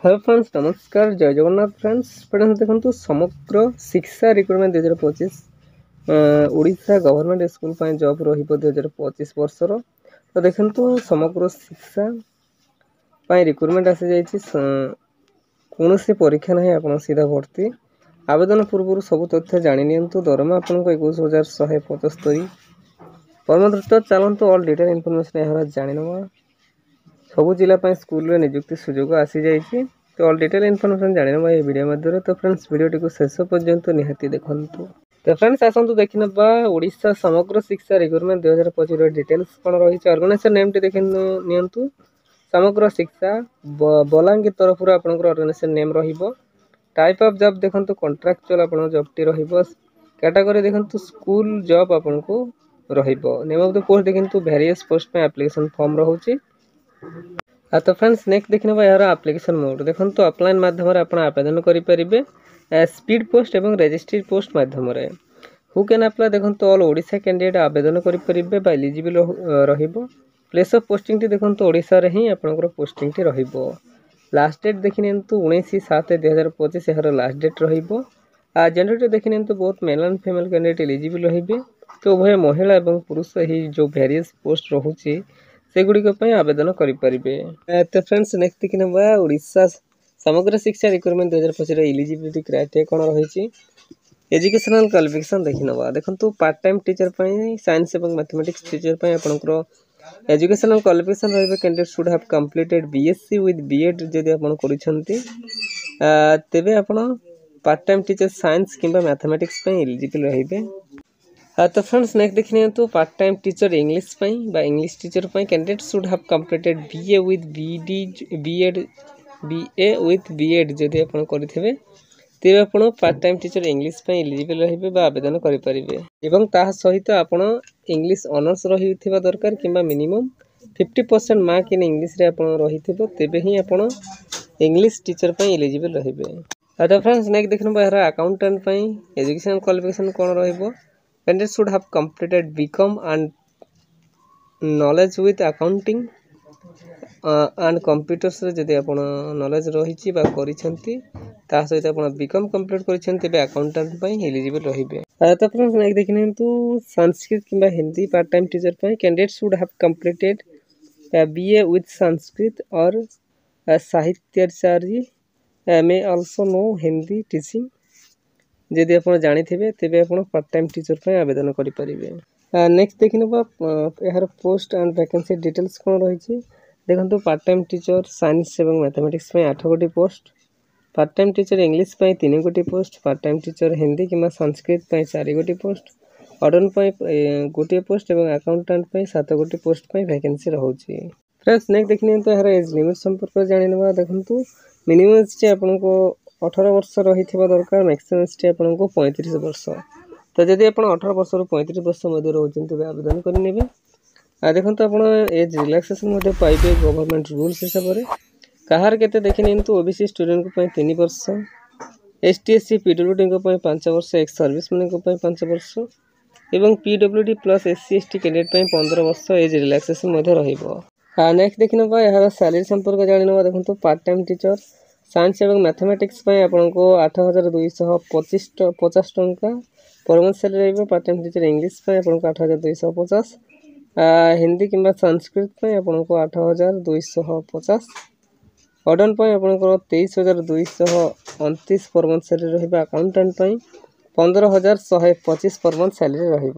Hello friends नमस्कार जय Jagannath friends देखो समग्र शिक्षा recruitment 2025 Odisha government school job रहिबो 2025 वर्षर तो देखो समग्र शिक्षा रिक्रुटमेंट आसी जाइछि कौन से परीक्षा नहीं आप सीधा भर्ती आवेदन पूर्व सब तथ्य जानी नियंतु दरमा आपको 21,175 परमदृष्ट चलतु ऑल डिटेल इनफॉरमेशन यार जानिनवा सबू जिला स्कूल निजुक्ति सुजोग आसी जाइए तो ऑल डिटेल इनफॉरमेशन जानिनवा ये वीडियो मध्य तो फ्रेंड्स वीडियो को शेष पर्यंत निहाती देखंतु। तो फ्रेंड्स आसतु देखिनबा ओडिशा समग्र शिक्षा रिक्रुटमेंट 2025 डिटेल्स कौन रही ऑर्गेनाइजेशन नेम टी देखि नियंतु समग्र शिक्षा बलांगीर तरफ आपनकर ऑर्गेनाइजेशन नेम रहिबो। टाइप ऑफ जॉब देखंतु कॉन्ट्रैक्चुअल आपन जॉब टी रहिबो। कैटेगरी देखंतु स्कूल जॉब आपनको रहिबो। नेम ऑफ द पोस्ट देखंतु वेरियस पोस्ट पे एप्लीकेशन फॉर्म रहउची। तो फ्रेंड्स नेक्स्ट देखने यार एप्लिकेशन मोड देखो तो ऑफलाइन माध्यम आप आवेदन करेंगे स्पीड पोस्ट और रजिस्ट्री पोस्ट माध्यम हु कैन अप्लाई देखो तो ऑल ओडिशा कैंडिडेट आवेदन करेंगे बा एलिजिबल रहिबो। प्लेस ऑफ पोस्टिंग टी देखो तो ओडिशा रे ही आपनकर पोस्टिंग टी रहिबो। लास्ट डेट देखि नियंतु 19/7/2025 यार लास्ट डेट रहिबो। जेंडर टी देखि नियंतु बहुत male and female candidate eligible रहिबे तो उभय महिला और पुरुष ही जो वेरियस पोस्ट रहउची सेगुड़िक आवेदन करेंगे। तो फ्रेंड्स नेक्स्ट देखिए ओडिशा समग्र शिक्षा रिक्रुटमेंट 2025 एलिजिबिलिटी क्राइटेरिया कौन रही एजुकेशनल क्वालिफिकेशन देखिनवा देखो पार्ट टाइम टीचर साइंस और मैथमेटिक्स टीचर आपंकर एजुकेशनल क्वालिफिकेशन रही candidate should have completed BSc with BEd जदि आप तेबे आप पार्ट टाइम टीचर साइंस किंबा मैथमेटिक्स एलिजिबल रहिबे। तो फ्रेंड्स नेक्स्ट देखिए तो part time teacher English English teacher candidate should have completed BA with BA with BEd जदि आप करेंगे तेज आप part time teacher English eligible रहिबे आवेदन करेंगे। ता सहित आप इंग्लिश ऑनर्स रही दरकार कि मिनिमम 50% मार्क इन इंग्लिश रे आप रही तेबे ही आप इंग्लिश टीचर एलिजिबल रहिबे। तो फ्रेंड्स नेक्स्ट देखिए यार अकाउंटेंट एजुकेशनल क्वालिफिकेशन कौन रहिबो candidate should have completed BCom and knowledge with accounting and computers जदि आप नॉलेज रही ता सहित आप बीकॉम कंप्लीट कर अकाउंटेंट एलिजिबल रहिबे। तो फ्रेंड्स नेक्स्ट देखिने तो संस्कृत किंबा Hindi part time teacher candidate should have completed BA with Sanskrit और Sahityacharya may also know Hindi teaching जदि आप जानी तेज आप पार्ट टाइम टीचर आवेदन करेंगे। नेक्स्ट देखिए यार पोस्ट एंड वैकेंसी डिटेल्स कौन रही देखो पार्ट टाइम टीचर साइंस और मैथमेटिक्स 8 गोटी post part time teacher English 3 गोटी post part time teacher Hindi कि संस्कृत 4 गोटी पोस्ट ऑर्डन गोटे पोस्ट और अकाउंटेंट 7 गोटी पोस्ट वैकेंसी रही। फ्रेंड्स नेक्स्ट देखिए तो यार एज लिमिट संपर्क जाना देखो मिनिमम एज आपको 18 वर्ष रही दरकार मैक्सिमम एज आपको 35 वर्ष। तो जदि आप 18 वर्ष 35 वर्ष मध्य रोचे आवेदन करेंगे। देखो आप एज रिलैक्सेशन पाइबे गवर्नमेंट रूल्स हिसाब से कहार के देखिए तो ओबीसी स्टूडेंट को 3 वर्ष एसटी एससी पीडब्ल्यूडी 5 वर्ष एक्स सर्विस मैन 5 वर्ष और PWD plus SC ST candidate 15 वर्ष एज रिलैक्सेशन नेक्स्ट देखिए यार सैलरी संपर्क जाना देखो पार्ट टाइम टीचर साइंस और मैथमेटिक्स आपको 8,250 टंका पर मंथ सैलरी रही। पार्ट टाइम टीचर इंग्लिश आपको 8,250 हिंदी कि संस्कृत आपको 8,250 ऑर्डन आपको 23,229 पर मंथ सैलरी रही। अकाउंटेंट 15,125 पर मंथ सैलरी रही।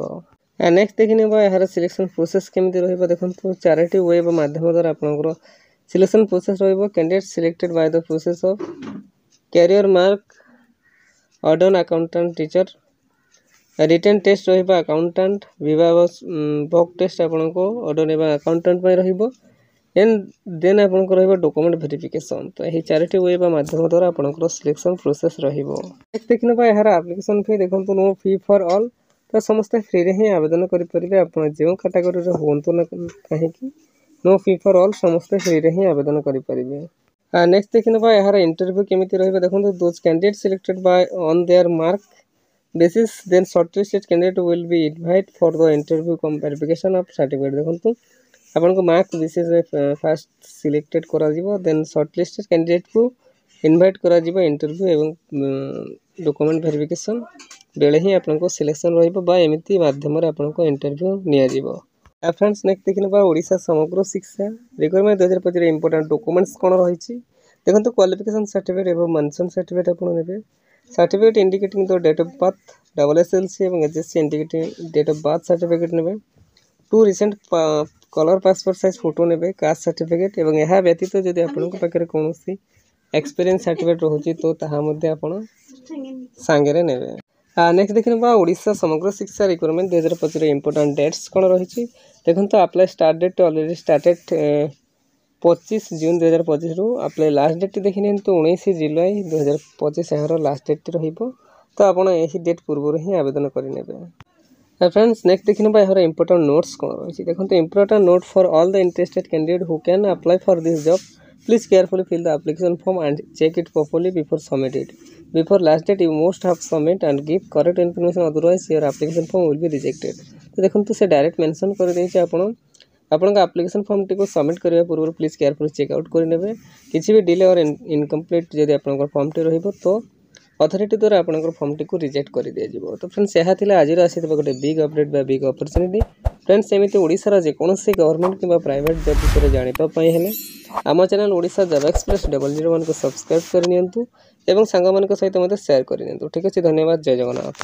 नेक्स्ट देखिए यार सिलेक्शन प्रोसेस केमी रही देखो 4टी वेब माध्यम द्वारा आपंकर सिलेक्शन प्रोसेस रही candidate selected by the process of career mark warden accountant teacher written test रही अकाउंटेंट विभाग टेस्ट आपको ऑर्डन एवं अकाउंटेंट एंड देन आपको रही डॉक्यूमेंट वेरिफिकेशन। तो यही 4टी वेब माध्यम द्वारा आपंकर सिलेक्शन प्रोसेस नेक्स्ट देखिए यार एप्लिकेशन फी देखो नो फी फॉर ऑल तो समस्त फ्री रे ही आवेदन करेंगे आप जो कैटेगरी हूँ ना कहीं नो फी फॉर ऑल समस्त फ्री रे ही आवेदन करेंगे। नेक्स्ट देखिए यार इंटरव्यू केमी रही देखो those candidate selected by on their mark basis then shortlisted candidate will be invite for the interview cum verification of certificate देखो आपको मार्क बेसिस फास्ट सिलेक्टेड करा देन शॉर्टलिस्टेड कैंडिडेट को इनभाइट करा इंटरव्यू एवं document verification बेले ही आपको selection रही माध्यम आपको इंटरव्यू निया। फ्रेंड्स नेक्स्ट देखने ओडिशा समग्र शिक्षा रिक्वायरमेंट 2025 इंपोर्टेंट डॉक्यूमेंट्स कौन रही देखो क्वालिफिकेशन सर्टिफिकेट एवं मेंशन सर्टिफिकेट आपको ने certificate indicating the date of birth SSLC और HSC indicating date of birth certificate ने 2 recent colour passport size photo ने कास्ट सर्टिफिकेट और यह व्यतीत जब आपंकर कौन एक्सपीरियंस सर्टिफिकेट रोचे तो आप सांगे ने। नेक्स्ट देखने ओडिशा समग्र शिक्षा रिक्वायरमेंट 2025 इंपोर्टेंट डेट्स कौन रही देखो apply start date already started 25 June 2025 रु अप्लाई लास्ट डेट देखिए तो 19 जुलाई 2025 यार लास्ट डेट रही तो आप डेट पूर्व ही आवेदन करेंगे। फ्रेंड्स नेक्स्ट देखने यार इंपोर्टेंट नोट्स कौन रही देखो important note for all the interested candidate who can apply for this job please carefully fill the application form and check it properly before submit it before last date you must have submit and give correct information otherwise your application form will be rejected. तो देखो से direct mention कर देछि आपन application form टी को submit करने पूर्व प्लीज केयरफुली चेकआउट करेंगे किसी भी डिले और इनकम्प्लीट जब आप फॉर्म टी रही अथॉरिटी द्वारा आपंकर फॉर्म टी को रिजेक्ट कर दिया। तो फ्रेंड्स यह आज आसी गोटे बिग अपडेट बा बिग अपॉर्चुनिटी। फ्रेंड्स एमती ओडिशार जेकोसी गवर्नमेंट कि प्राइवेट जॉब विषय जानापी आम चैनल ओडिशा जॉब एक्सप्रेस 001 को सब्सक्राइब करनी और सांग मान सहित शेयर करनी। ठीक अच्छे धन्यवाद। जय जगन्नाथ।